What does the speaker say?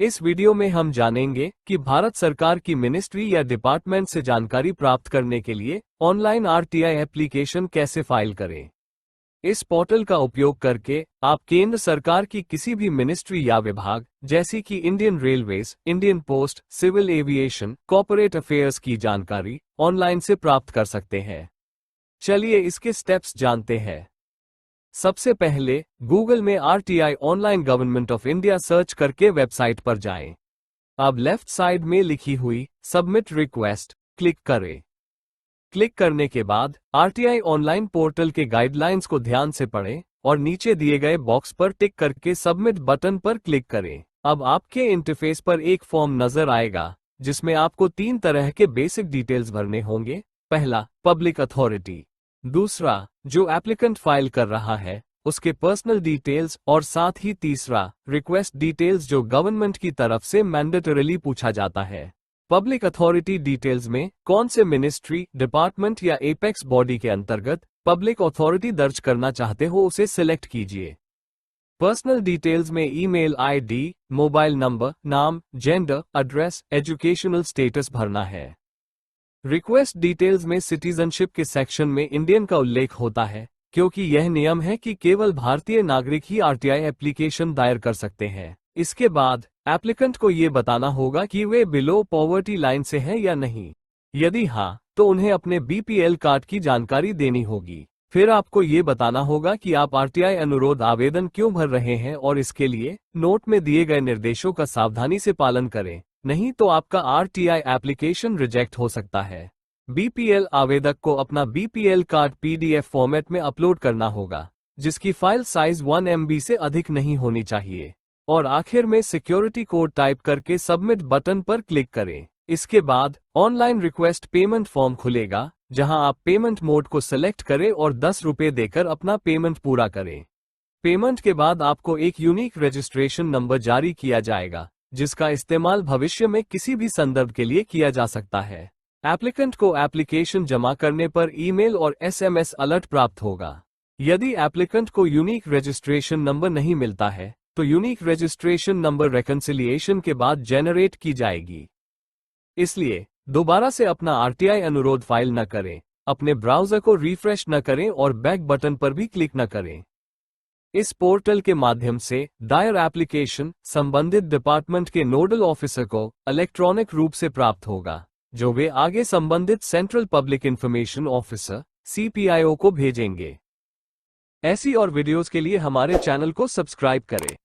इस वीडियो में हम जानेंगे कि भारत सरकार की मिनिस्ट्री या डिपार्टमेंट से जानकारी प्राप्त करने के लिए ऑनलाइन आरटीआई एप्लीकेशन कैसे फाइल करें। इस पोर्टल का उपयोग करके आप केंद्र सरकार की किसी भी मिनिस्ट्री या विभाग जैसे कि Indian railways, Indian post, civil aviation, corporate affairs की जानकारी ऑनलाइन से प्राप्त कर सकते हैं। चलिए इसके स्टेप्स जानते हैं। सबसे पहले गूगल में RTI online government of India search करके वेबसाइट पर जाएं। अब लेफ्ट साइड में लिखी हुई सबमिट रिक्वेस्ट क्लिक करें। क्लिक करने के बाद आरटीआई ऑनलाइन पोर्टल के गाइडलाइंस को ध्यान से पढ़ें और नीचे दिए गए बॉक्स पर टिक करके सबमिट बटन पर क्लिक करें। अब आपके इंटरफेस पर एक फॉर्म नजर आएगा जिसमें आपको 3 तरह के बेसिक डिटेल्स भरने होंगे। पहला, पब्लिक अथॉरिटी। दूसरा, जो एप्लीकेंट फाइल कर रहा है उसके पर्सनल डिटेल्स, और साथ ही तीसरा, रिक्वेस्ट डिटेल्स जो गवर्नमेंट की तरफ से मैंडेटरीली पूछा जाता है। पब्लिक अथॉरिटी डिटेल्स में कौन से मिनिस्ट्री, डिपार्टमेंट या एपेक्स बॉडी के अंतर्गत पब्लिक अथॉरिटी दर्ज करना चाहते हो उसे सिलेक्ट कीजिए। पर्सनल डिटेल्स में ईमेल आईडी, मोबाइल नंबर, नाम, जेंडर, एड्रेस, एजुकेशनल स्टेटस भरना है। रिक्वेस्ट डिटेल्स में सिटीजनशिप के सेक्शन में इंडियन का उल्लेख होता है क्योंकि यह नियम है कि केवल भारतीय नागरिक ही आरटीआई एप्लीकेशन दायर कर सकते हैं। इसके बाद एप्लीकेंट को ये बताना होगा कि वे बिलो पॉवर्टी लाइन से हैं या नहीं। यदि हाँ, तो उन्हें अपने बीपीएल कार्ड की जानकारी देनी होगी। फिर आपको ये बताना होगा कि आप आरटीआई अनुरोध आवेदन क्यों भर रहे हैं और इसके लिए नोट में दिए गए निर्देशों का सावधानी से पालन करें, नहीं तो आपका आरटीआई एप्लीकेशन रिजेक्ट हो सकता है। बीपीएल आवेदक को अपना बीपीएल कार्ड पीडीएफ फॉर्मेट में अपलोड करना होगा जिसकी फाइल साइज 1 MB से अधिक नहीं होनी चाहिए। और आखिर में सिक्योरिटी कोड टाइप करके सबमिट बटन पर क्लिक करें। इसके बाद ऑनलाइन रिक्वेस्ट पेमेंट फॉर्म खुलेगा जहां आप पेमेंट मोड को सिलेक्ट करें और 10 रुपये देकर अपना पेमेंट पूरा करें। पेमेंट के बाद आपको एक यूनिक रजिस्ट्रेशन नंबर जारी किया जाएगा जिसका इस्तेमाल भविष्य में किसी भी संदर्भ के लिए किया जा सकता है। एप्लीकेंट को एप्लीकेशन जमा करने पर ईमेल और SMS अलर्ट प्राप्त होगा। यदि एप्लीकेंट को यूनिक रजिस्ट्रेशन नंबर नहीं मिलता है तो यूनिक रजिस्ट्रेशन नंबर रेकन्सिलिएशन के बाद जेनरेट की जाएगी। इसलिए दोबारा से अपना आरटीआई अनुरोध फाइल न करें, अपने ब्राउजर को रिफ्रेश न करें और बैक बटन पर भी क्लिक न करें। इस पोर्टल के माध्यम से दायर एप्लीकेशन संबंधित डिपार्टमेंट के नोडल ऑफिसर को इलेक्ट्रॉनिक रूप से प्राप्त होगा जो वे आगे संबंधित central public information officer CPIO को भेजेंगे। ऐसी और वीडियोस के लिए हमारे चैनल को सब्सक्राइब करें।